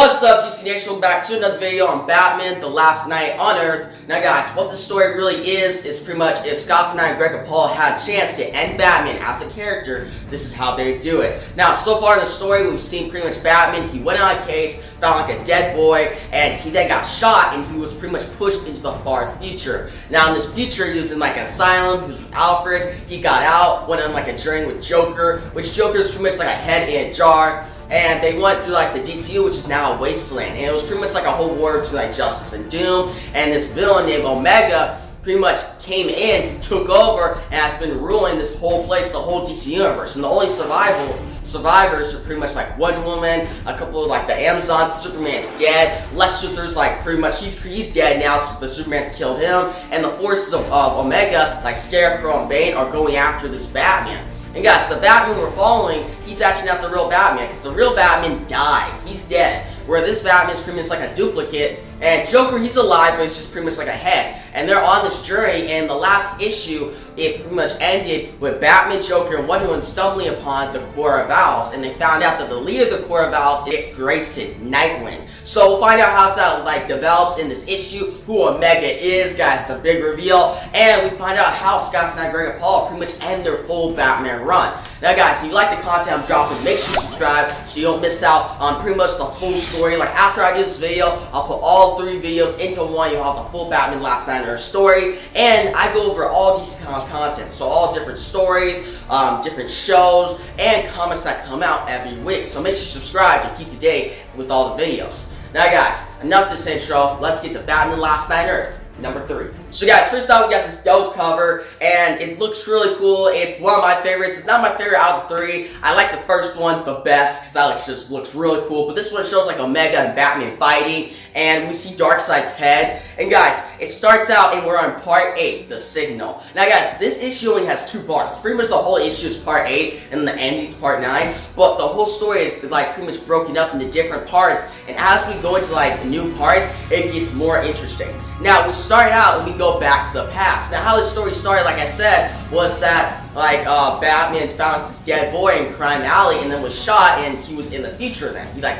What's up, DC Nation? Welcome back to another video on Batman: The Last Knight on Earth. Now guys, what the story really is pretty much if Scott Snyder and Greg Capullo had a chance to end Batman as a character, this is how they do it. Now, so far in the story, we've seen pretty much Batman, he went on a case, found like a dead boy, and he then got shot, and he was pretty much pushed into the far future. Now, in this future, he was in like an asylum, he was with Alfred, he got out, went on like a journey with Joker, which Joker is pretty much like a head in a jar. And they went through like the DCU, which is now a wasteland, and it was pretty much like a whole war between like Justice and Doom. And this villain named Omega pretty much came in, took over, and has been ruling this whole place, the whole DC universe. And the only survivors are pretty much like Wonder Woman, a couple of like the Amazons. Superman's dead. Lex Luthor's like pretty much he's dead now. So the Superman's killed him, and the forces of Omega, like Scarecrow and Bane, are going after this Batman. And guys, the Batman we're following, he's actually not the real Batman, because the real Batman died. He's dead. Where this Batman is pretty much like a duplicate, and Joker, he's alive, but he's just pretty much like a head. And they're on this journey, and the last issue, it pretty much ended with Batman, Joker, and Wonder Woman stumbling upon the Core of Owls, and they found out that the leader of the Core of Owls is Dick Grayson, Nightwing. So we'll find out how that like develops in this issue, who Omega is, guys. It's a big reveal, and we find out how Scott Snyder and Greg Capullo pretty much end their full Batman run. Now, guys, if you like the content I'm dropping, make sure you subscribe so you don't miss out on pretty much the full story. Like after I do this video, I'll put all 3 videos into one. You'll have the full Batman Last Knight on Earth story, and I go over all DC Comics content, so all different stories, different shows, and comics that come out every week. So make sure you subscribe to keep the date with all the videos. Now guys, enough this intro, let's get to Batman Last Knight on Earth, number 3. So guys, first off, we got this dope cover, and it looks really cool. It's one of my favorites. It's not my favorite out of the 3. I like the first one the best, because that just looks really cool. But this one shows like Omega and Batman fighting, and we see Darkseid's head. And guys, it starts out, and we're on part 8, The Signal. Now guys, this issue only has 2 parts. Pretty much the whole issue is part 8, and the ending is part 9. But the whole story is like pretty much broken up into different parts. And as we go into like new parts, it gets more interesting. Now, we start out and we go back to the past. Now, how this story started, like I said, was that like Batman found this dead boy in Crime Alley and then was shot, and he was in the future then. He like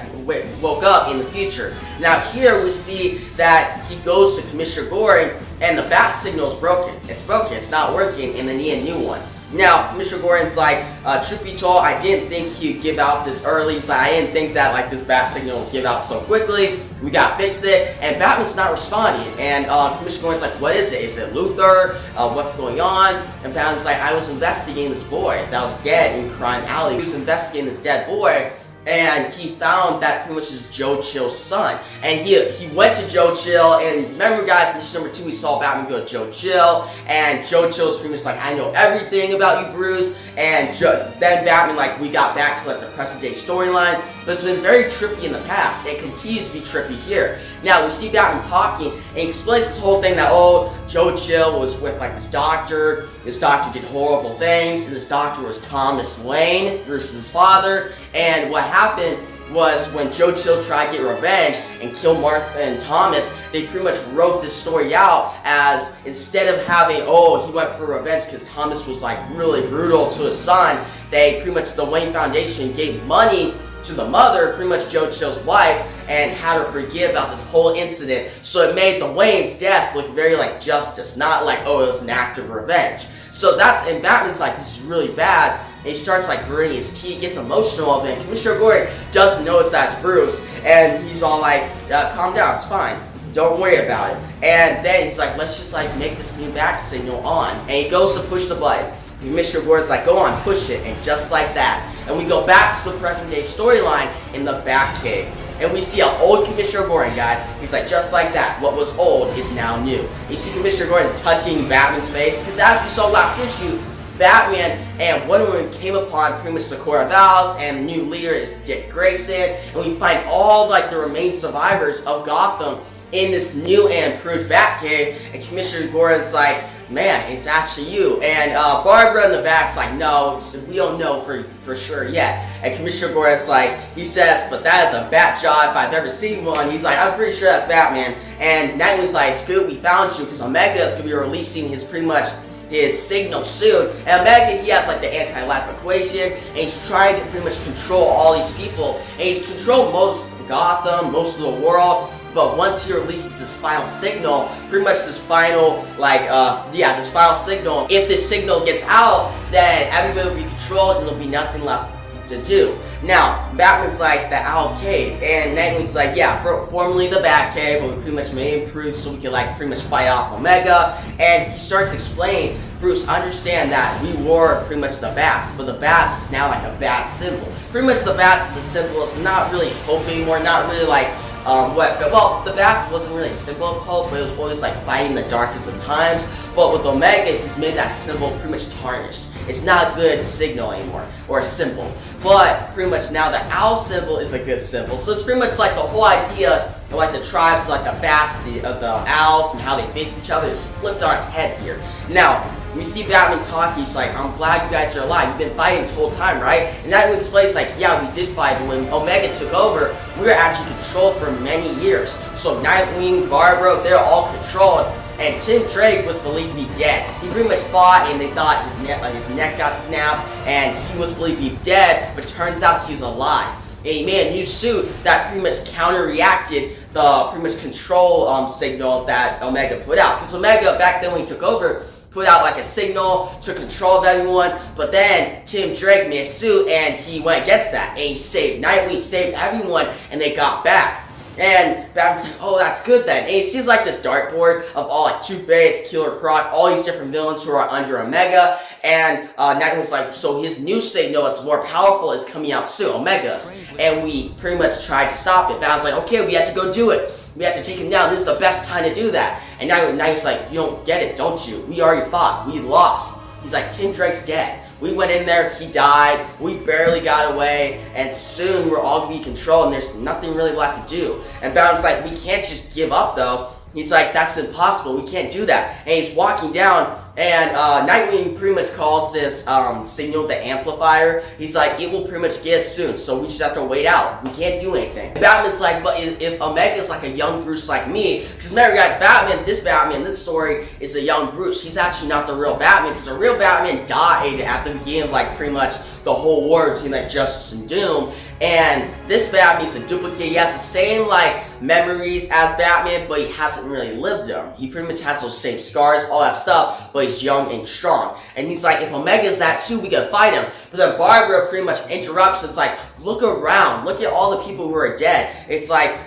woke up in the future. Now here we see that he goes to Commissioner Gordon, and the bat signal is broken. It's broken, it's not working, and they need a new one. Now, Commissioner Gordon's like, truth be told, I didn't think he'd give out this early. So I didn't think that like this bat signal would give out so quickly. We gotta fix it, and Batman's not responding. And Commissioner Gordon's like, what is it? Is it Luthor? What's going on? And Batman's like, I was investigating this boy that was dead in Crime Alley. He was investigating this dead boy, and he found that pretty much is Joe Chill's son. And he went to Joe Chill, and remember guys, in issue number 2 we saw Batman go to Joe Chill, and Joe Chill's pretty much like, I know everything about you, Bruce. And then Batman, like, we got back to like the present day storyline, but it's been very trippy in the past, and it continues to be trippy here. Now we see Batman talking, and he explains this whole thing that, oh, Joe Chill was with like this doctor did horrible things, and this doctor was Thomas Wayne, Bruce's father. And what happened was when Joe Chill tried to get revenge and kill Martha and Thomas, they pretty much wrote this story out as, instead of having, oh, he went for revenge because Thomas was like really brutal to his son, they pretty much, the Wayne Foundation gave money to the mother, pretty much Joe Chill's wife, and had her forgive about this whole incident. So it made the Wayne's death look very like justice, not like, oh, it was an act of revenge. So that's, and Batman's like, this is really bad. And he starts like gritting his teeth, gets emotional of it. And Commissioner Gordon doesn't notice that's Bruce, and he's all like, calm down, it's fine. Don't worry about it. And then he's like, let's just like make this new bat signal on. And he goes to push the button. Commissioner Gordon's like, go on, push it. And just like that. And we go back to the present day storyline in the Batcave. And we see an old Commissioner Gordon, guys. He's like, just like that, what was old is now new. And you see Commissioner Gordon touching Batman's face, because as we saw last issue, Batman and Wonder Woman came upon pretty much the Core of Owls, and the new leader is Dick Grayson. And we find all like the remaining survivors of Gotham in this new and improved Batcave. And Commissioner Gordon's like, man, it's actually you. And Barbara in the back's like, no, we don't know for sure yet. And Commissioner Gordon's like, he says, but that is a bat jaw if I've ever seen one. He's like, I'm pretty sure that's Batman. And Nightwing's like, it's good we found you, because Omega is going to be releasing his pretty much his signal soon. And Omega, he has like the anti-life equation, and he's trying to pretty much control all these people, and he's controlled most Gotham, most of the world. But once he releases this final signal, pretty much this final, this final signal, if this signal gets out, then everybody will be controlled and there'll be nothing left to do. Now, Batman's like, the Owl Cave, and Nightwing's like, yeah, formerly the Batcave, but we pretty much made it improved so we could pretty much fight off Omega, and he starts explaining, Bruce, understand that we were pretty much the bats, but the bats is now like a bat symbol. Pretty much the bats is a symbol, it's not really hope anymore, not really the bats wasn't really a symbol of hope, but it was always fighting the darkest of times. But with Omega, he's made that symbol pretty much tarnished. It's not a good signal anymore, or a symbol. But pretty much now the owl symbol is a good symbol. So it's pretty much the whole idea of the tribes, the bats, the owls, and how they face each other is flipped on its head here. Now, we see Batman talking, he's like, I'm glad you guys are alive, you've been fighting this whole time, right? And Nightwing explains yeah, we did fight, but when Omega took over, we were actually controlled for many years. So Nightwing, Barbara, they're all controlled, and Tim Drake was believed to be dead. He pretty much fought, and they thought his neck got snapped, and he was believed to be dead, but turns out he was alive. And he made a new suit that pretty much counter-reacted the pretty much control signal that Omega put out. Because Omega, back then when he took over, put out a signal to control of everyone, but then Tim Drake made a suit and he went against that, and he saved Nightwing, saved everyone, and they got back. And Batman's like, oh, that's good then. And he sees this dartboard of all Two-Face, Killer Croc, all these different villains who are under Omega, and Nightwing's like, so his new signal that's more powerful is coming out soon, Omega's, and we pretty much tried to stop it. Batman's like, okay, we have to go do it. We have to take him down. This is the best time to do that. And Nightwing's like, you don't get it, don't you? We already fought. We lost. He's like, Tim Drake's dead. We went in there, he died, we barely got away, and soon we're all going to be controlled and there's nothing really left to do. And Batman's like, we can't just give up though. He's like, that's impossible, we can't do that. And he's walking down, and Nightwing pretty much calls this signal the amplifier. He's like, it will pretty much get us soon, so we just have to wait out. We can't do anything. And Batman's like, but if Omega's a young Bruce like me, because remember guys, this story is a young Bruce. He's actually not the real Batman, because the real Batman died at the beginning of pretty much the whole war between Justice and Doom. And this Batman is a duplicate. He has the same memories as Batman, but he hasn't really lived them. He pretty much has those same scars, all that stuff, but he's young and strong. And he's like, if Omega's that too, we gotta fight him. But then Barbara pretty much interrupts. It's like, look around, look at all the people who are dead. It's like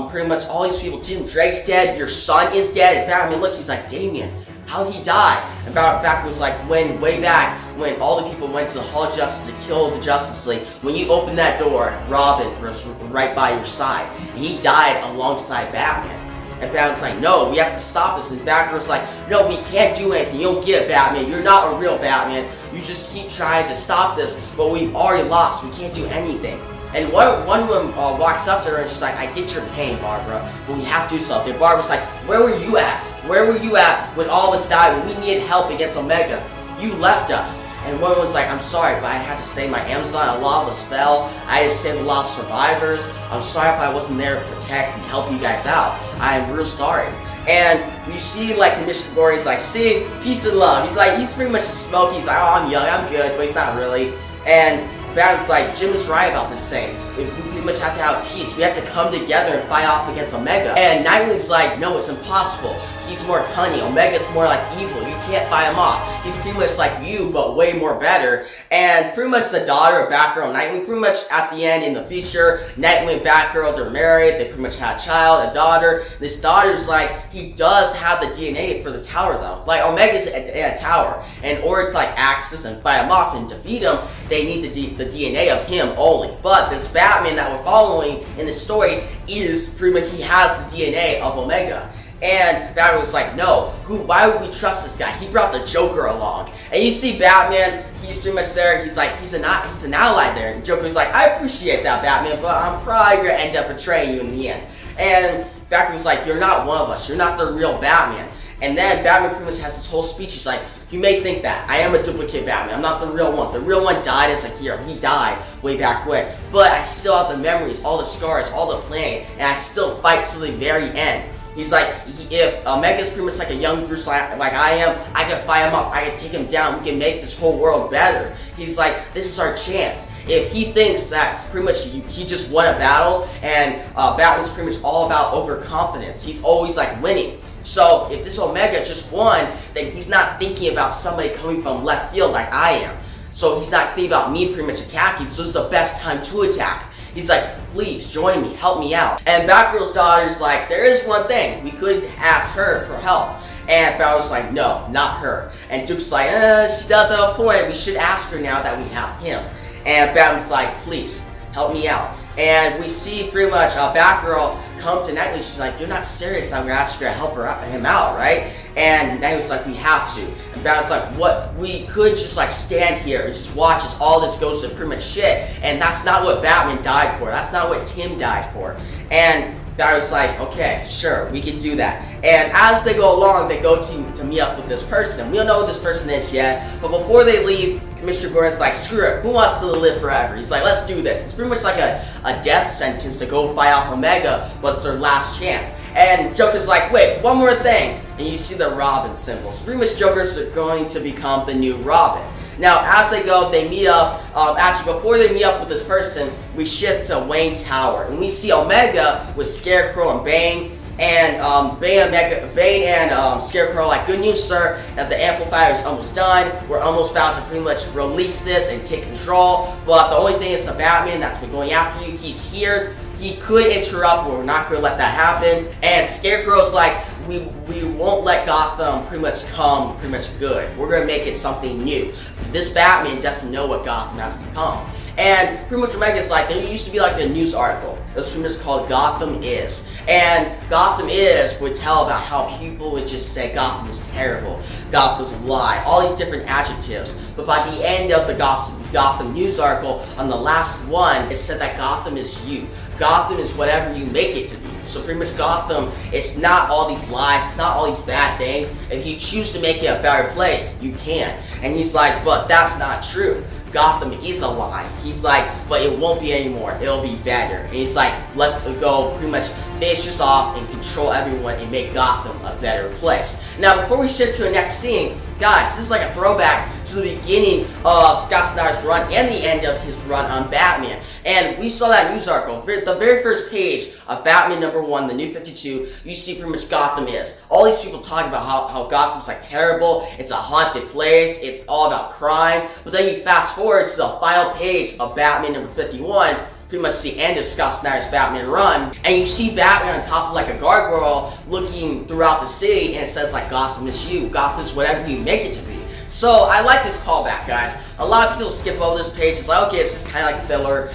pretty much all these people. Tim Drake's dead, your son is dead. And Batman looks, he's like, Damian, how'd he die? And Batman was like, way back when all the people went to the Hall of Justice to kill the Justice League, when you opened that door, Robin was right by your side. And he died alongside Batman. And Batman's like, no, we have to stop this. And Batman was like, no, we can't do anything. You don't get it, Batman. You're not a real Batman. You just keep trying to stop this, but we've already lost. We can't do anything. And one woman walks up to her and she's like, I get your pain, Barbara, but we have to do something. Barbara's like, where were you at? Where were you at when all of us died, when we needed help against Omega? You left us. And one woman's like, I'm sorry, but I had to save my Amazon. A lot of us fell. I had to save a lot of survivors. I'm sorry if I wasn't there to protect and help you guys out. I am real sorry. And you see, Commissioner Gordon's like, see, peace and love. He's pretty much just smoky. He's like, oh, I'm young, I'm good, but he's not really. And Batman's like, Jim is right about this saying. We pretty much have to have peace. We have to come together and fight off against Omega. And Nightwing's like, no, it's impossible. He's more cunning. Omega's more evil. You can't fight him off. He's pretty much like you, but way more better. And pretty much the daughter of Batgirl, Nightwing, pretty much at the end in the future, Nightwing and Batgirl, they're married. They pretty much had a child, a daughter. This daughter's he does have the DNA for the tower though. Omega's at a tower. And in order to access and fight him off and defeat him, they need the DNA of him only. But this Batman that we're following in this story is pretty much, he has the DNA of Omega. And Batman was like, no, why would we trust this guy? He brought the Joker along. And you see Batman, he's pretty much there, he's an ally there. And Joker's like, I appreciate that, Batman, but I'm probably gonna end up betraying you in the end. And Batman was like, you're not one of us, you're not the real Batman. And then Batman pretty much has this whole speech, he's like, you may think that, I am a duplicate Batman, I'm not the real one. The real one died as a hero, he died way back when. But I still have the memories, all the scars, all the planning, and I still fight to the very end. He's like, if Omega's pretty much like a young Bruce like I am, I can fight him up, I can take him down, we can make this whole world better. He's like, this is our chance. If he thinks that's pretty much he just won a battle, and Batman's pretty much all about overconfidence, he's always like winning. So if this Omega just won, then he's not thinking about somebody coming from left field like I am. So he's not thinking about me pretty much attacking, so this is the best time to attack. He's like, please join me, help me out. And Batgirl's daughter's like, there is one thing, we could ask her for help. And Batgirl's like, no, not her. And Duke's like, she does have a point, we should ask her now that we have him. And Batman's like, please, help me out. And we see pretty much Batgirl come to Nightwing. She's like, you're not serious, I'm actually gonna help him out, right? And Nightwing's like, we have to. And Batman's like, what? We could just like stand here and just watch as all this goes to pretty much shit. And that's not what Batman died for. That's not what Tim died for. And Batman's like, okay, sure, we can do that. And as they go along, they go to meet up with this person. We don't know who this person is yet, but before they leave, Commissioner Gordon's like, screw it, who wants to live forever? He's like, let's do this. It's pretty much like a death sentence to go fight off Omega, but it's their last chance. And Joker's like, wait, one more thing. And you see the Robin symbol. So pretty much Joker's going to become the new Robin. Now, as they go, they meet up. Actually, before they meet up with this person, we shift to Wayne Tower. And we see Omega with Scarecrow and Bane. And Bane and Scarecrow are like, good news, sir, that the amplifier is almost done. We're almost about to pretty much release this and take control. But the only thing is the Batman that's been going after you, he's here. He could interrupt, but we're not going to let that happen. And Scarecrow's like, we won't let Gotham pretty much come pretty much good. We're going to make it something new. This Batman doesn't know what Gotham has become. And pretty much Omega's like, there used to be like a news article. It was pretty much called Gotham Is. And Gotham Is would tell about how people would just say Gotham is terrible, Gotham's a lie, all these different adjectives. But by the end of the Gotham news article, on the last one, it said that Gotham is you. Gotham is whatever you make it to be. So pretty much Gotham, it's not all these lies, it's not all these bad things. If you choose to make it a better place, you can. And he's like, but that's not true. Gotham is a lie. He's like, but it won't be anymore. It'll be better. And he's like, let's go pretty much finish this off and control everyone and make Gotham a better place. Now, before we shift to the next scene, guys, this is like a throwback to the beginning of Scott Snyder's run and the end of his run on Batman. And we saw that news article. The very first page of Batman #1, the New 52, you see pretty much Gotham Is. All these people talk about how Gotham's like terrible, it's a haunted place, it's all about crime. But then you fast forward to the final page of Batman #51, pretty much the end of Scott Snyder's Batman run, and you see Batman on top of like a gargoyle looking throughout the city, and it says like, Gotham is you, Gotham is whatever you make it to be. So I like this callback, guys. A lot of people skip over this page. It's like, okay, it's just kind of like filler.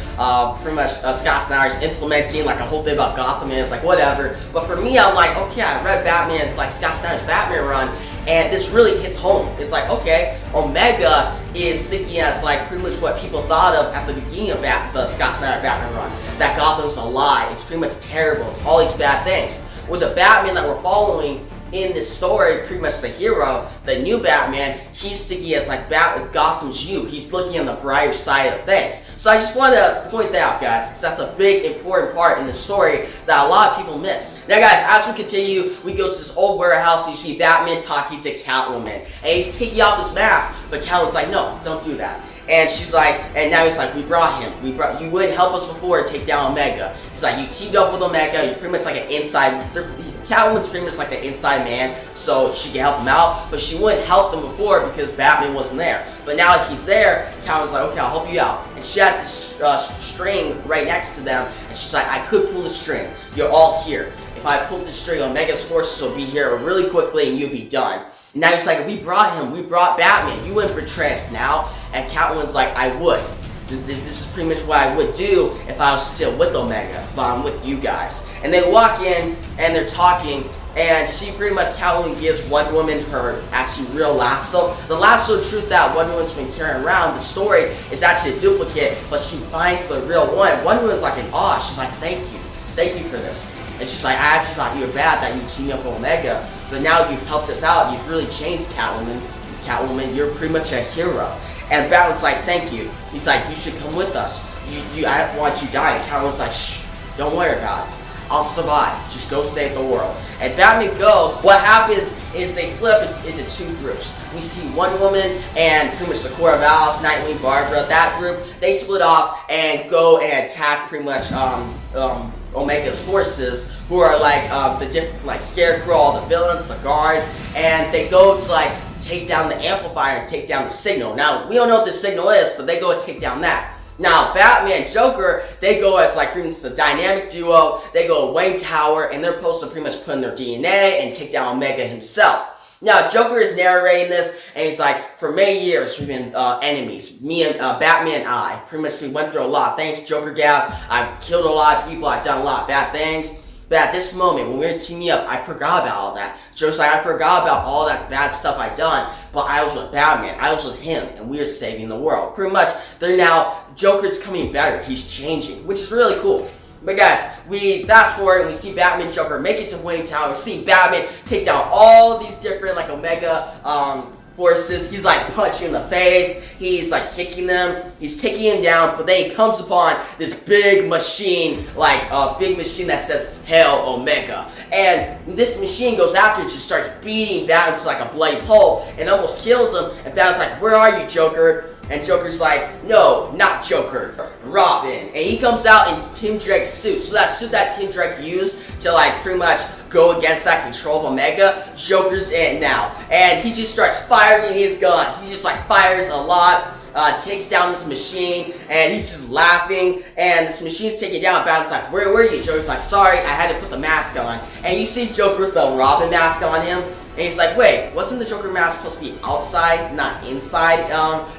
Pretty much Scott Snyder's implementing like a whole thing about Gotham, and it's like whatever. But for me, I'm like, okay, I read Batman. It's like Scott Snyder's Batman run, and this really hits home. It's like, okay, Omega is thinking as like pretty much what people thought of at the beginning of the Scott Snyder Batman run. That Gotham's a lie. It's pretty much terrible. It's all these bad things. With the Batman that we're following in this story, pretty much the hero, the new Batman, he's thinking as like Gotham's you. He's looking on the brighter side of things. So I just wanted to point that out, guys, because that's a big, important part in the story that a lot of people miss. Now, guys, as we continue, we go to this old warehouse, and you see Batman talking to Catwoman, and he's taking off his mask, but Catwoman's like, no, don't do that. And she's like, and now he's like, we brought him. You wouldn't help us before to take down Omega. He's like, you teamed up with Omega. You're pretty much like an inside. Catwoman's pretty much like the inside man, so she can help him out. But she wouldn't help them before because Batman wasn't there. But now that he's there, Catwoman's like, okay, I'll help you out. And she has this string right next to them, and she's like, I could pull the string. You're all here. If I pull this string, Omega's forces will be here really quickly, and you'll be done. And now he's like, we brought him. We brought Batman. You wouldn't betray us now. And Catwoman's like, I would. This is pretty much what I would do if I was still with Omega, but I'm with you guys. And they walk in, and they're talking, and she pretty much, Catwoman gives Wonder Woman her actually real lasso. The lasso of truth that Wonder Woman's been carrying around, the story is actually a duplicate, but she finds the real one. Wonder Woman's like in awe. She's like, thank you for this. And she's like, I actually thought you were bad that you teamed up with Omega, but now you've helped us out. You've really changed Catwoman. Catwoman, you're pretty much a hero. And Batman's like, thank you. He's like, you should come with us. I don't want you dying. Catwoman's like, shh, don't worry about it. I'll survive. Just go save the world. And Batman goes. What happens is they split up into two groups. We see Wonder Woman and pretty much the core of Alice, Nightwing, Barbara. That group, they split off and go and attack pretty much Omega's forces, who are like the different, like Scarecrow, all the villains, the guards, and they go to like take down the amplifier and take down the signal. Now, we don't know what the signal is, but they go and take down that. Now, Batman and Joker, they go as like pretty much the dynamic duo. They go to Wayne Tower, and they're supposed to pretty much put in their DNA and take down Omega himself. Now, Joker is narrating this, and he's like, for many years, we've been enemies. Me and Batman and I. Pretty much, we went through a lot. Thanks, Joker Gas. I've killed a lot of people. I've done a lot of bad things. But at this moment, when we were teaming up, I forgot about all that. Joker's like, I forgot about all that bad stuff I've done, but I was with Batman. I was with him, and we were saving the world. Pretty much, they're now, Joker's coming better. He's changing, which is really cool. But guys, we fast forward and we see Batman and Joker make it to Wayne Tower. We see Batman take down all these different like Omega forces. He's like punching in the face. He's like kicking them. He's taking him down. But then he comes upon this big machine, like a big machine that says Hail Omega. And this machine goes after and just starts beating Batman to like a bloody pulp and almost kills him. And Batman's like, where are you, Joker? And Joker's like, no, not Joker, Robin. And he comes out in Tim Drake's suit. So that suit that Tim Drake used to like pretty much go against that control of Omega, Joker's in now. And he just starts firing his guns. He just like fires a lot, takes down this machine, and he's just laughing. And this machine's taking down. Batman's like, where were you? Joker's like, sorry, I had to put the mask on. And you see Joker with the Robin mask on him. And he's like, wait, wasn't the Joker mask supposed to be outside, not inside,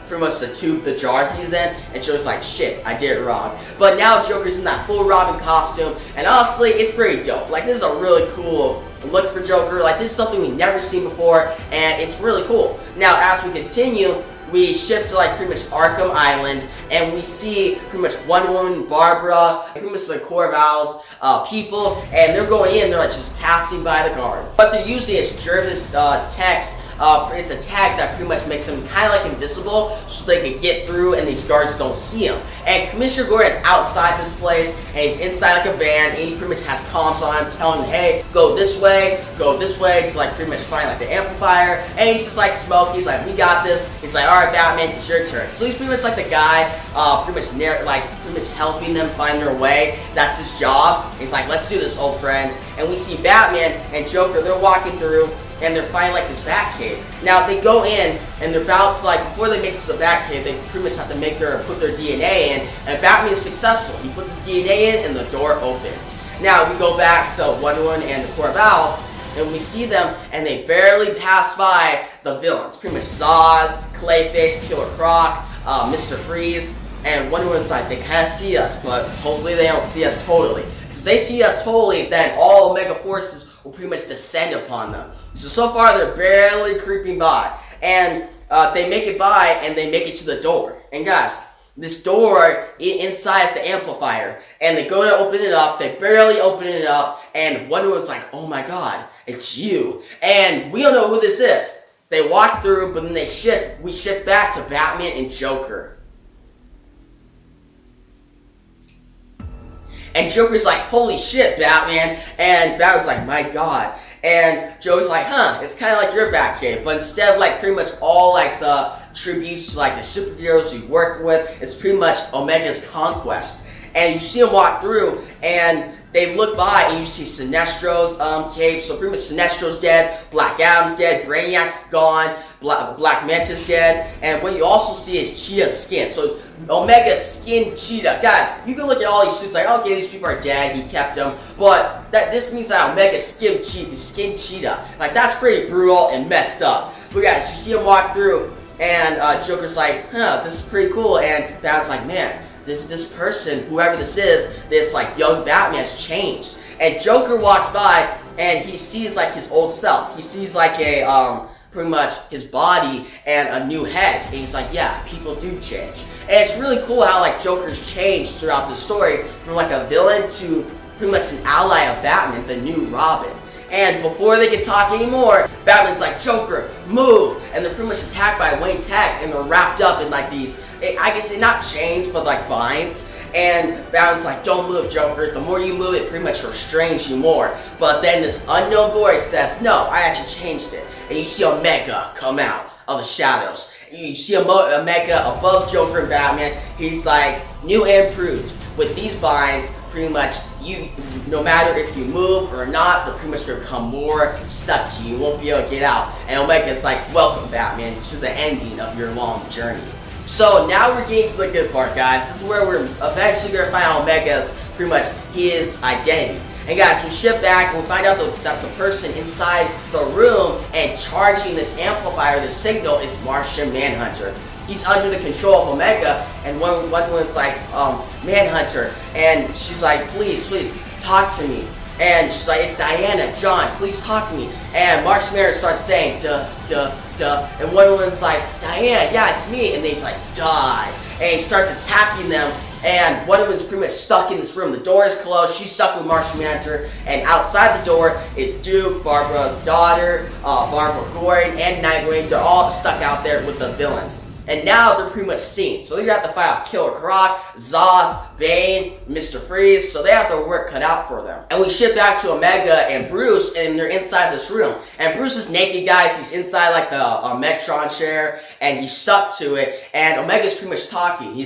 pretty much the tube, the jar he's in? And Joker's like, shit, I did it wrong. But now Joker's in that full Robin costume, and honestly, it's pretty dope. Like, this is a really cool look for Joker. Like, this is something we've never seen before, and it's really cool. Now, as we continue, we shift to like pretty much Arkham Island, and we see pretty much Wonder Woman, Barbara, pretty much the core of Alice, people, and they're going in, they're like just passing by the guards. What they're using is Jervis text. It's a tag that pretty much makes them kind of like invisible, so they can get through and these guards don't see him. And Commissioner Gordon is outside this place, and he's inside like a van, and he pretty much has comms on him telling him, hey, go this way, to like pretty much find like the amplifier. And he's just like smoking, he's like, we got this. He's like, alright Batman, it's your turn. So he's pretty much like the guy, pretty much helping them find their way. That's his job. He's like, let's do this, old friend. And we see Batman and Joker, they're walking through, and they're finding like this Batcave. Now they go in, and they're about to like, before they make it to the Batcave, they pretty much have to put their DNA in, and Batman is successful. He puts his DNA in, and the door opens. Now we go back to Wonder Woman and the core of Alice, and we see them, and they barely pass by the villains. Pretty much Zaz, Clayface, Killer Croc, Mr. Freeze, and Wonder Woman's like, they kind of see us, but hopefully they don't see us totally. Because if they see us totally, then all Omega forces will pretty much descend upon them. So far they're barely creeping by. And they make it by, and they make it to the door. And guys, this door inside is the amplifier. And they go to open it up, they barely open it up, and Wonder Woman's like, oh my god, it's you. And we don't know who this is. They walk through, but then we shift back to Batman and Joker. And Joker's like, holy shit, Batman. And Batman's like, my god. And Joker's like, it's kind of like your Batcave. But instead of like pretty much all like the tributes to like the superheroes you work with, it's pretty much Omega's conquest. And you see him walk through, and they look by, and you see Sinestro's cape. So pretty much Sinestro's dead, Black Adam's dead, Brainiac's gone, Black Manta's dead, and what you also see is Cheetah's skin. So Omega skin Cheetah. Guys, you can look at all these suits like, okay, these people are dead, he kept them, but this means that Omega skin Cheetah. Like, that's pretty brutal and messed up. But guys, you see him walk through, and Joker's like, this is pretty cool, and Batman's like, man, this person, whoever this is, this like young Batman's changed. And Joker walks by, and he sees like his old self. He sees like a pretty much his body and a new head. And he's like, yeah, people do change. And it's really cool how like Joker's changed throughout the story from like a villain to pretty much an ally of Batman, the new Robin. And before they can talk anymore, Batman's like, Joker, move! And they're pretty much attacked by Wayne Tech, and they're wrapped up in like these, I guess they're not chains, but like vines. And Batman's like, don't move, Joker. The more you move, it pretty much restrains you more. But then this unknown voice says, no, I actually changed it. And you see Omega come out of the shadows. You see Omega above Joker and Batman. He's like, new and improved. With these binds, pretty much, no matter if you move or not, they're pretty much going to become more stuck to you. You won't be able to get out. And Omega's like, welcome, Batman, to the ending of your long journey. So now we're getting to the good part, guys. This is where we're eventually going to find out Omega's pretty much his identity. And guys, we ship back and we find out that the person inside the room and charging this amplifier, this signal, is Martian Manhunter. He's under the control of Omega, and one woman's like, Manhunter, and she's like, please, talk to me. And she's like, it's Diana, John, please talk to me. And Martian Manhunter starts saying, duh. And one woman's like, Diana, yeah, it's me. And then he's like, die. And he starts attacking them. And Wonder Woman's pretty much stuck in this room. The door is closed. She's stuck with Martian Manhunter. And outside the door is Duke, Barbara's daughter, Barbara Gordon, and Nightwing. They're all stuck out there with the villains. And now they're pretty much seen. So they have to fight off Killer Croc, Zaz, Bane, Mr. Freeze. So they have their work cut out for them. And we ship back to Omega and Bruce, and they're inside this room. And Bruce is naked, guys. He's inside like the Metron chair, and he's stuck to it. And Omega's pretty much talking. He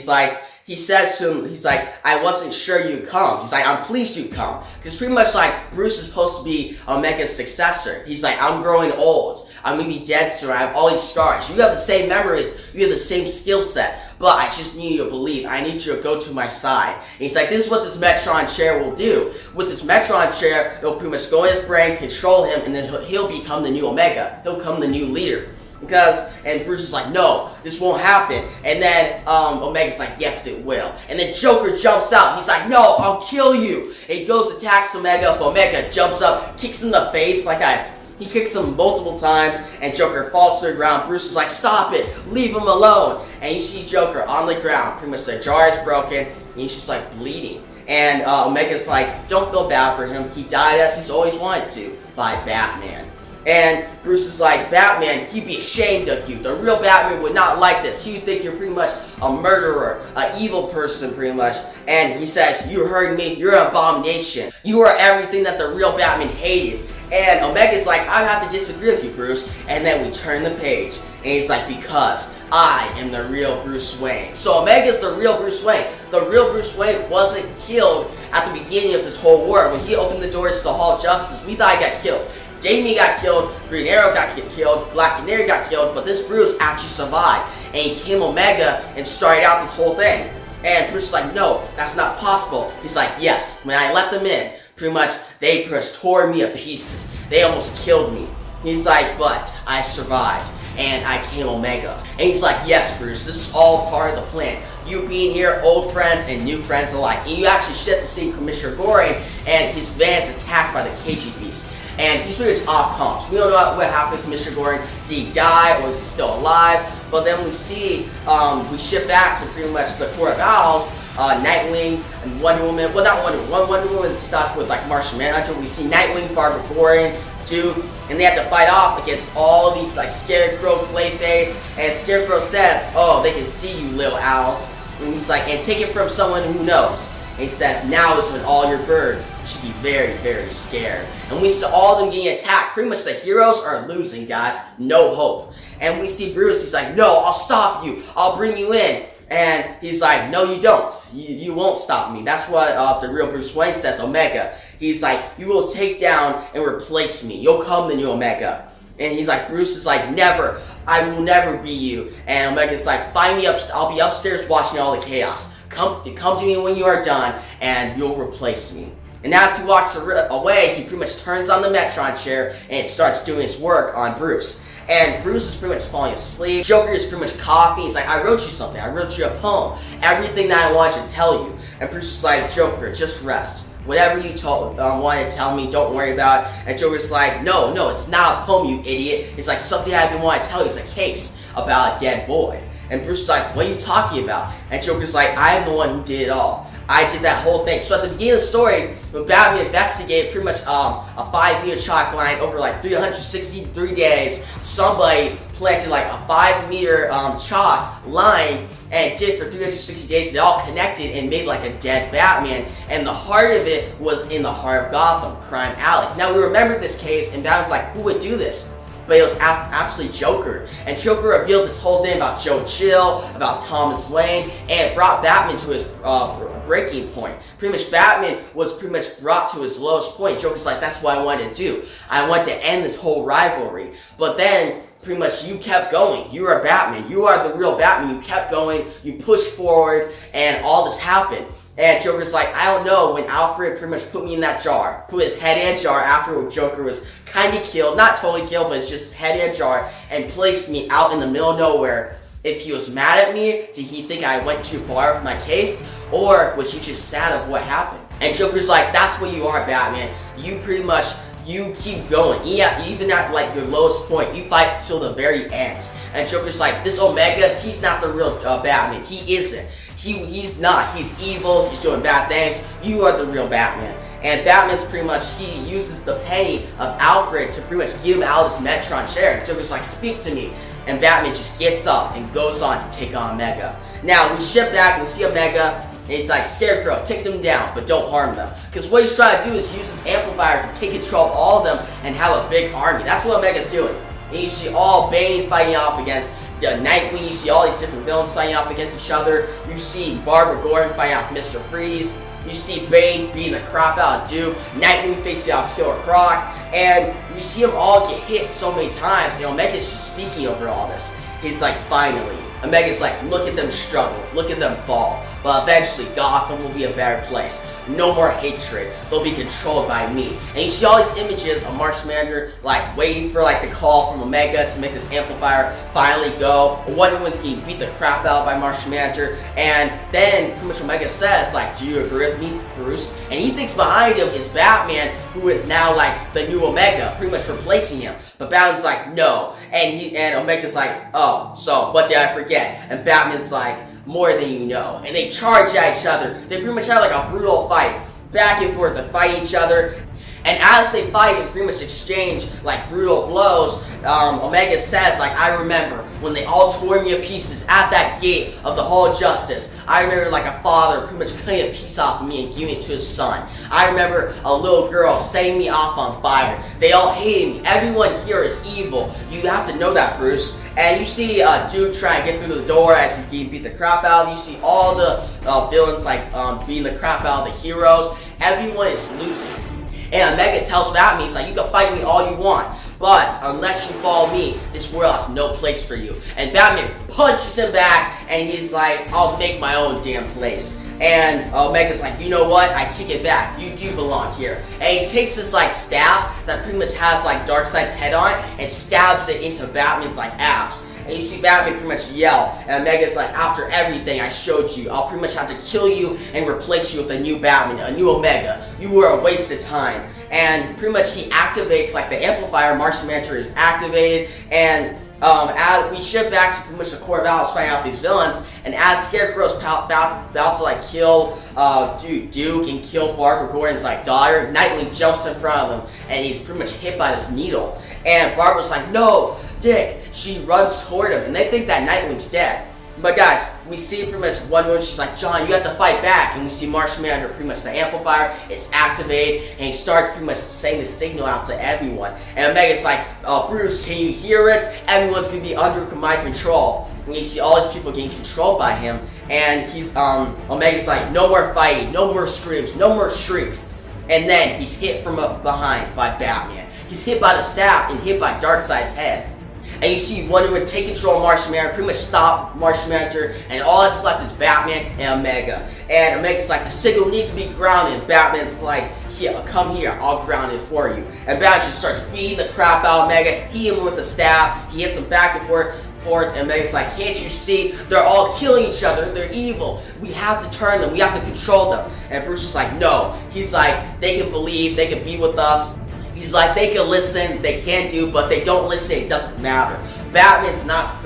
says to him, he's like, I wasn't sure you'd come. He's like, I'm pleased you'd come. Because pretty much like, Bruce is supposed to be Omega's successor. He's like, I'm growing old. I'm going to be dead soon. I have all these scars. You have the same memories. You have the same skill set. But I just need you to believe. I need you to go to my side. And he's like, this is what this Metron chair will do. With this Metron chair, it'll pretty much go in his brain, control him, and then he'll become the new Omega. He'll become the new leader. And Bruce is like, no, this won't happen. And then Omega's like, yes, it will. And then Joker jumps out. He's like, no, I'll kill you. And he goes, attacks Omega. Omega jumps up, kicks him in the face. Like, guys, he kicks him multiple times, and Joker falls to the ground. Bruce is like, stop it, leave him alone. And you see Joker on the ground. Pretty much the jar is broken, and he's just like bleeding. And Omega's like, don't feel bad for him. He died as he's always wanted to, by Batman. And Bruce is like, Batman, he'd be ashamed of you. The real Batman would not like this. He would think you're pretty much a murderer, an evil person pretty much. And he says, you heard me, you're an abomination. You are everything that the real Batman hated. And Omega's like, I have to disagree with you, Bruce. And then we turn the page. And he's like, because I am the real Bruce Wayne. So Omega's the real Bruce Wayne. The real Bruce Wayne wasn't killed at the beginning of this whole war. When he opened the doors to the Hall of Justice, we thought he got killed. Damian got killed, Green Arrow got killed, Black Canary got killed, but this Bruce actually survived. And he came Omega and started out this whole thing. And Bruce is like, no, that's not possible. He's like, yes, when I let them in, pretty much, they pretty much tore me to pieces. They almost killed me. He's like, but I survived, and I came Omega. And he's like, yes, Bruce, this is all part of the plan. You being here, old friends and new friends alike. And you actually shit to see Commissioner Gordon, and his van is attacked by the KG Beast. And he's pretty much off comps. We don't know what happened to Commissioner Gordon. Did he die, or is he still alive? But then we see, we ship back to pretty much the Court of Owls, Nightwing, and Wonder Woman. Well, not Wonder Woman. Wonder Woman's stuck with like Martian Manhunter. We see Nightwing, Barbara Gordon, Duke, and they have to fight off against all these like Scarecrow, Clayface, and Scarecrow says, oh, they can see you, little owls. And he's like, and take it from someone who knows. And he says, now is when all your birds should be very, very scared. And we see all of them getting attacked. Pretty much the heroes are losing, guys. No hope. And we see Bruce, he's like, no, I'll stop you. I'll bring you in. And he's like, no, you don't. You won't stop me. That's what the real Bruce Wayne says, Omega. He's like, you will take down and replace me. You'll come the new Omega. And he's like, Bruce is like, never. I will never be you. And Omega's like, find me up. I'll be upstairs watching all the chaos. Come to me when you are done, and you'll replace me. And as he walks away, he pretty much turns on the Metron chair, and it starts doing its work on Bruce. And Bruce is pretty much falling asleep. Joker is pretty much coughing. He's like, I wrote you something. I wrote you a poem. Everything that I wanted to tell you. And Bruce is like, Joker, just rest. Whatever you wanted to tell me, don't worry about it. And Joker's like, no, it's not a poem, you idiot. It's like something I've been wanting to tell you. It's a case about a dead boy. And Bruce is like, what are you talking about? And Joker's like, I am the one who did it all. I did that whole thing. So at the beginning of the story, when Batman investigated pretty much a 5-meter chalk line over like 363 days, somebody planted like a 5-meter chalk line and did for 360 days. They all connected and made like a dead Batman, and the heart of it was in the heart of Gotham, Crime Alley. Now we remember this case, and Batman's like, who would do this? But it was actually Joker. And Joker revealed this whole thing about Joe Chill, about Thomas Wayne, and it brought Batman to his breaking point. Pretty much Batman was pretty much brought to his lowest point. Joker's like, that's what I wanted to do. I want to end this whole rivalry. But then, pretty much you kept going. You are Batman. You are the real Batman. You kept going. You pushed forward, and all this happened. And Joker's like, I don't know, when Alfred pretty much put me in that jar, put his head in a jar after Joker was kind of killed, not totally killed, but it's just head in a jar, and placed me out in the middle of nowhere. If he was mad at me, did he think I went too far with my case, or was he just sad of what happened? And Joker's like, that's what you are, Batman. You pretty much, you keep going. Yeah, even at like your lowest point, you fight till the very end. And Joker's like, this Omega, he's not the real Batman. He isn't. He's not. He's evil. He's doing bad things. You are the real Batman. And Batman's pretty much, he uses the penny of Alfred to pretty much get him out of this Metron chair. And Joker's like, speak to me. And Batman just gets up and goes on to take on Omega. Now, we ship back and we see Omega. And he's like, Scarecrow, take them down, but don't harm them. Because what he's trying to do is use his amplifier to take control of all of them and have a big army. That's what Omega's doing. And you see all Bane fighting off against the Nightwing. You see all these different villains fighting off against each other. You see Barbara Gordon fighting off Mr. Freeze. You see Bane beating the crap out of Duke. Nightwing facing off Killer Croc. And you see them all get hit so many times. And Omega's just speaking over all this. He's like, finally. Omega's like, look at them struggle. Look at them fall. But eventually, Gotham will be a better place. No more hatred. They'll be controlled by me. And you see all these images of Martian Manhunter, like, waiting for, like, the call from Omega to make this amplifier finally go. Wonder Woman's getting beat the crap out by Martian Manhunter. And then, pretty much Omega says, like, do you agree with me, Bruce? And he thinks behind him is Batman, who is now, like, the new Omega, pretty much replacing him. But Batman's like, no. And Omega's like, oh, so what did I forget? And Batman's like, more than you know. And they charge at each other. They pretty much have like a brutal fight. Back and forth to fight each other. And as they fight and pretty much exchange like brutal blows, Omega says, like, I remember when they all tore me to pieces at that gate of the Hall of Justice. I remember like a father pretty much cutting a piece off of me and giving it to his son. I remember a little girl setting me off on fire. They all hated me. Everyone here is evil. You have to know that, Bruce. And you see Duke trying to get through the door as he's getting beat the crap out. You see all the villains like beating the crap out of the heroes. Everyone is losing. And Omega tells Batman, he's like, you can fight me all you want, but unless you follow me, this world has no place for you. And Batman punches him back, and he's like, I'll make my own damn place. And Omega's like, you know what? I take it back. You do belong here. And he takes this like staff that pretty much has like Darkseid's head on and stabs it into Batman's like abs. And you see Batman pretty much yell, and Omega's like, after everything I showed you, I'll pretty much have to kill you and replace you with a new Batman, a new Omega. You were a waste of time. And pretty much he activates like the amplifier. Martian Manhunter is activated, and as we shift back to pretty much the Court of Owls fighting out these villains, and as Scarecrow's about to like kill Duke and kill Barbara Gordon's like daughter, Nightwing jumps in front of him, and he's pretty much hit by this needle. And Barbara's like, no, Dick. She runs toward him, and they think that Nightwing's dead. But guys, we see pretty much Wonder Woman, she's like, John, you have to fight back. And we see Martian Manhunter, pretty much the amplifier, it's activated, and he starts pretty much saying the signal out to everyone. And Omega's like, Bruce, can you hear it? Everyone's gonna be under my control. And you see all these people getting controlled by him, and he's, Omega's like, no more fighting, no more screams, no more shrieks. And then he's hit from behind by Batman. He's hit by the staff and hit by Darkseid's head. And you see Wonder Woman take control of Martian Manhunter, pretty much stop Martian Manhunter, and all that's left is Batman and Omega. And Omega's like, the signal needs to be grounded. Batman's like, here, come here, I'll ground it for you. And Batman just starts beating the crap out of Omega, hitting him with the staff, he hits him back and forth, and Omega's like, can't you see? They're all killing each other, they're evil. We have to turn them, we have to control them. And Bruce is like, no. He's like, they can believe, they can be with us. He's like, they can listen, they can do, but they don't listen, it doesn't matter. Batman's not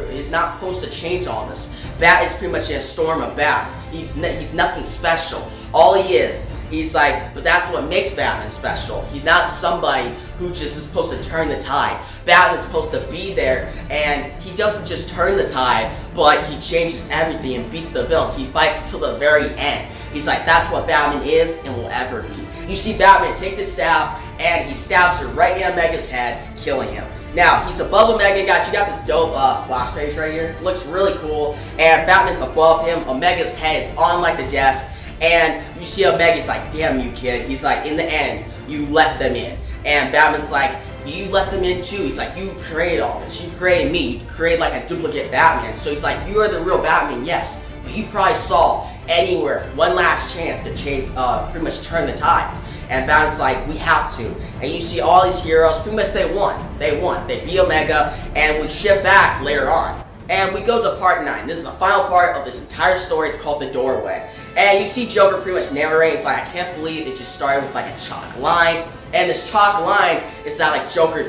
supposed to change all this. Bat is pretty much in a storm of bats. He's nothing special. all he is. He's like, but that's what makes Batman special. He's not somebody who just is supposed to turn the tide. Batman's supposed to be there, and he doesn't just turn the tide, but he changes everything and beats the villains. He fights till the very end. He's like, that's what Batman is and will ever be. You see Batman take the staff, and he stabs her right in Omega's head, killing him. Now, he's above Omega, guys. You got this dope splash page right here. Looks really cool. And Batman's above him. Omega's head is on like the desk. And you see Omega's like, damn you, kid. He's like, in the end, you let them in. And Batman's like, you let them in too. He's like, you created all this. You created me. You created like a duplicate Batman. So he's like, you are the real Batman, yes. But you probably saw anywhere one last chance to change, pretty much turn the tides. And Batman's like, we have to. And you see all these heroes, pretty much they won. They won. They beat Omega, and we shift back later on. And we go to part 9. This is the final part of this entire story. It's called The Doorway. And you see Joker pretty much narrating. It's like, I can't believe it just started with like a chalk line. And this chalk line is that like Joker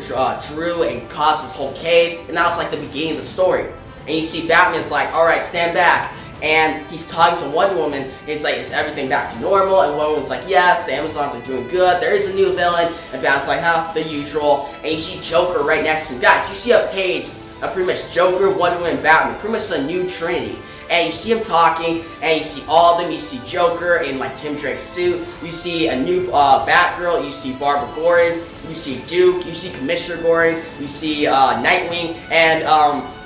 drew and caused this whole case. And that was like the beginning of the story. And you see Batman's like, alright, stand back. And he's talking to Wonder Woman, and he's like, is everything back to normal? And Wonder Woman's like, yes, the Amazons are doing good, there is a new villain. And Batman's like, huh, the usual. And you see Joker right next to him. Guys, you see a page of pretty much Joker, Wonder Woman, and Batman, pretty much the new Trinity. And you see him talking, and you see all of them. You see Joker in like Tim Drake's suit. You see a new Batgirl. You see Barbara Gordon. You see Duke. You see Commissioner Gordon. You see Nightwing. And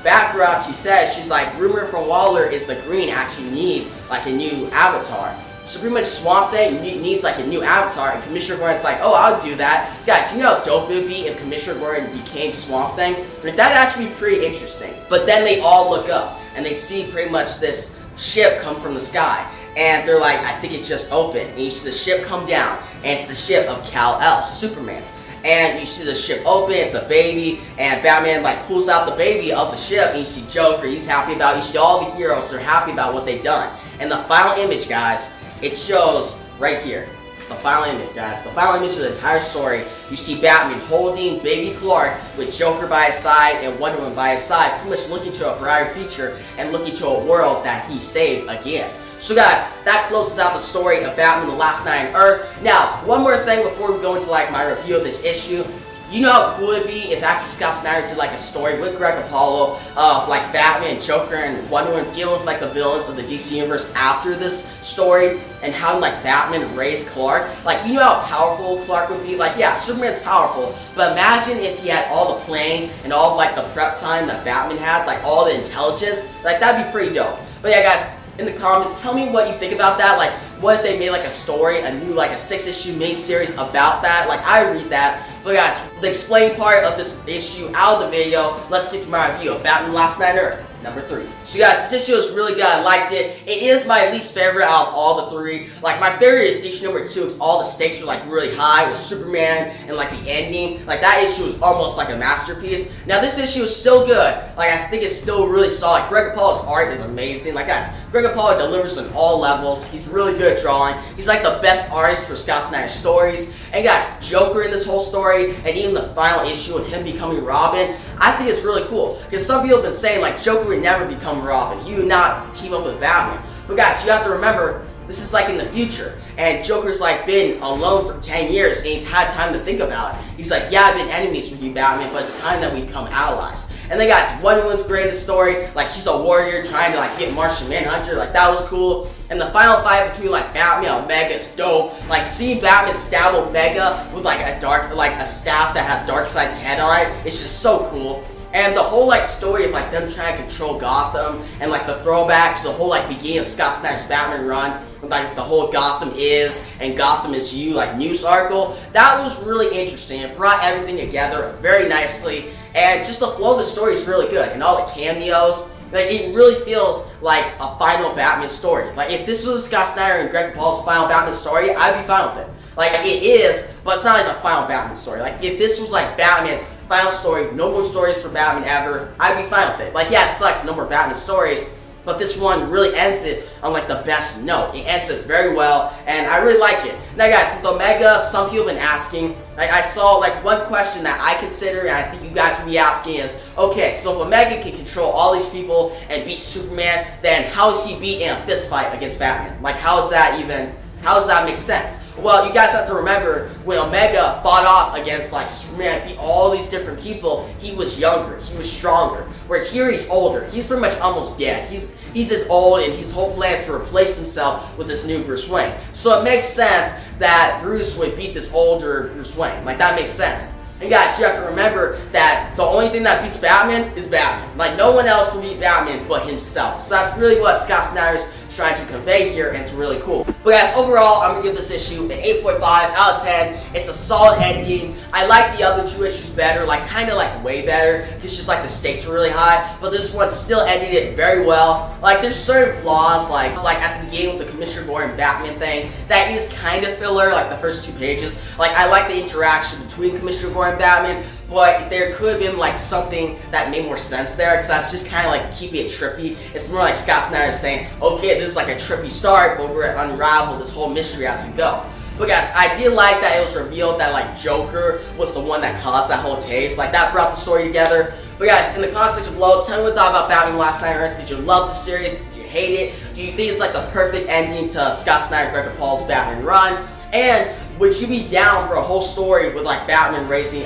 Batgirl, she says, she's like, rumor from Waller is the Green actually needs like a new avatar. So pretty much Swamp Thing needs like a new avatar, and Commissioner Gordon's like, oh, I'll do that. Guys, you know how dope it would be if Commissioner Gordon became Swamp Thing? Like, that'd actually be pretty interesting. But then they all look up, and they see pretty much this ship come from the sky. And they're like, I think it just opened. And you see the ship come down, and it's the ship of Kal-El, Superman. And you see the ship open, it's a baby, and Batman like pulls out the baby of the ship, and you see Joker, he's happy about it. You see all the heroes, they're happy about what they've done. And the final image, guys, it shows right here. The final image, guys. The final image of the entire story. You see Batman holding baby Clark with Joker by his side and Wonder Woman by his side, pretty much looking to a brighter future and looking to a world that he saved again. So guys, that closes out the story of Batman the Last Night on Earth. Now, one more thing before we go into like my review of this issue. You know how cool it would be if actually Scott Snyder did like a story with Greg Capullo of like Batman, Joker, and Wonder Woman dealing with like the villains of the DC Universe after this story, and how like Batman raised Clark. Like, you know how powerful Clark would be? Like, yeah, Superman's powerful, but imagine if he had all the planning and all of like the prep time that Batman had, like all the intelligence. Like, that'd be pretty dope. But yeah, guys, in the comments, tell me what you think about that. Like, what if they made like a story, a new like a 6-issue mini-series about that? Like, I read that. But guys, the explain part of this issue out of the video, let's get to my review of Batman Last Night on Earth, number 3. So guys, this issue is really good. I liked it. It is my least favorite out of all the 3. Like, my favorite is issue number 2 because all the stakes were like really high with Superman and like the ending. Like, that issue was almost like a masterpiece. Now this issue is still good. Like, I think it's still really solid. Greg Capullo's art is amazing. Like, guys, Greg Capullo delivers on all levels. He's really good at drawing. He's like the best artist for Scott Snyder's stories. And guys, Joker in this whole story, and even the final issue with him becoming Robin, I think it's really cool. Because some people have been saying like Joker would never become Robin. He would not team up with Batman. But guys, you have to remember, this is like in the future. And Joker's like been alone for 10 years and he's had time to think about it. He's like, yeah, I've been enemies with you, Batman, but it's time that we become allies. And then guys, Wonder Woman's great in the story. Like, she's a warrior trying to like get Martian Manhunter. Like, that was cool. And the final fight between like Batman and Omega is dope. Like, seeing Batman stab Omega with like a staff that has Darkseid's head on it, it's just so cool. And the whole like story of like them trying to control Gotham, and like the throwback to the whole like beginning of Scott Snyder's Batman run, with like the whole Gotham is and Gotham is you like news article, that was really interesting. It brought everything together very nicely, and just the flow of the story is really good, and all the cameos. Like, it really feels like a final Batman story. Like, if this was Scott Snyder and Greg Capullo's final Batman story, I'd be fine with it. Like, it is, but it's not like the final Batman story. Like, if this was like Batman's final story, no more stories for Batman ever, I'd be fine with it. Like, yeah, it sucks, no more Batman stories, but this one really ends it on like the best note. It ends it very well, and I really like it. Now guys, with Omega, some people have been asking, like, I saw like one question that I consider, and I think you guys will be asking is, okay, so if Omega can control all these people and beat Superman, then how is he beat in a fist fight against Batman? Like, how is that even How does that make sense? Well, you guys have to remember when Omega fought off against like Superman, beat all these different people, he was younger, he was stronger. Where here he's older, he's pretty much almost dead. He's as old, and his whole plan is to replace himself with this new Bruce Wayne. So it makes sense that Bruce would beat this older Bruce Wayne. Like, that makes sense. And guys, you have to remember that the only thing that beats Batman is Batman. Like, no one else will beat Batman but himself. So that's really what Scott Snyder's trying to convey here, and it's really cool. But guys, overall, I'm gonna give this issue an 8.5 out of 10. It's a solid ending. I like the other two issues better, like kind of like way better. It's just like the stakes were really high, but this one still ended it very well. Like, there's certain flaws, like at the beginning with the Commissioner Gordon Batman thing, that is kind of filler, like the first 2 pages. Like, I like the interaction between Commissioner Gordon and Batman, but there could have been like something that made more sense there, because that's just kind of like keeping it trippy. It's more like Scott Snyder saying, okay, this is like a trippy start, but we're gonna unravel this whole mystery as we go. But guys, I did like that it was revealed that like Joker was the one that caused that whole case. Like, that brought the story together. But guys, in the comment section below, tell me what you thought about Batman Last Night on Earth. Did you love the series? Did you hate it? Do you think it's like the perfect ending to Scott Snyder, Greg Capullo's Batman run? And would you be down for a whole story with like Batman raising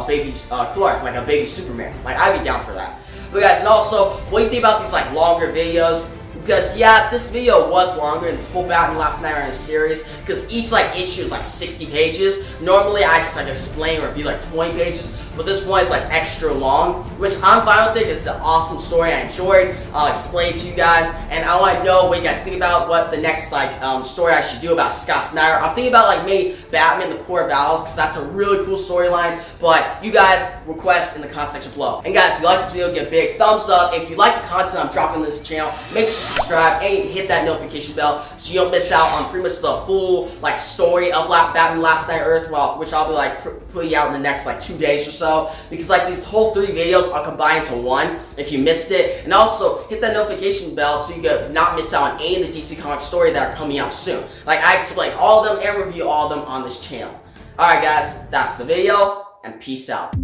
baby Clark, like a baby Superman? Like, I'd be down for that. But guys, and also, what do you think about these like longer videos? Because yeah, this video was longer than this whole Batman Last Night on Earth series, because each like issue is like 60 pages. Normally I just like explain or review like 20 pages, but this one is like extra long, which I'm fine with it because it's an awesome story. I enjoyed explaining to you guys, and I want to know what you guys think about what the next like story I should do about Scott Snyder. I'm thinking about like maybe Batman the Core of Owls, because that's a really cool storyline, but you guys request in the comment section below. And guys, if you like this video, give a big thumbs up. If you like the content I'm dropping on this channel, make sure to subscribe and hit that notification bell so you don't miss out on pretty much the full like story of Batman Last Night on Earth, well, which I'll be like putting out in the next like 2 days or so, because like these whole 3 videos are combined into one if you missed it. And also hit that notification bell so you can not miss out on any of the DC Comics stories that are coming out soon. Like, I explain all of them and review all of them on this channel. Alright guys, that's the video, and peace out.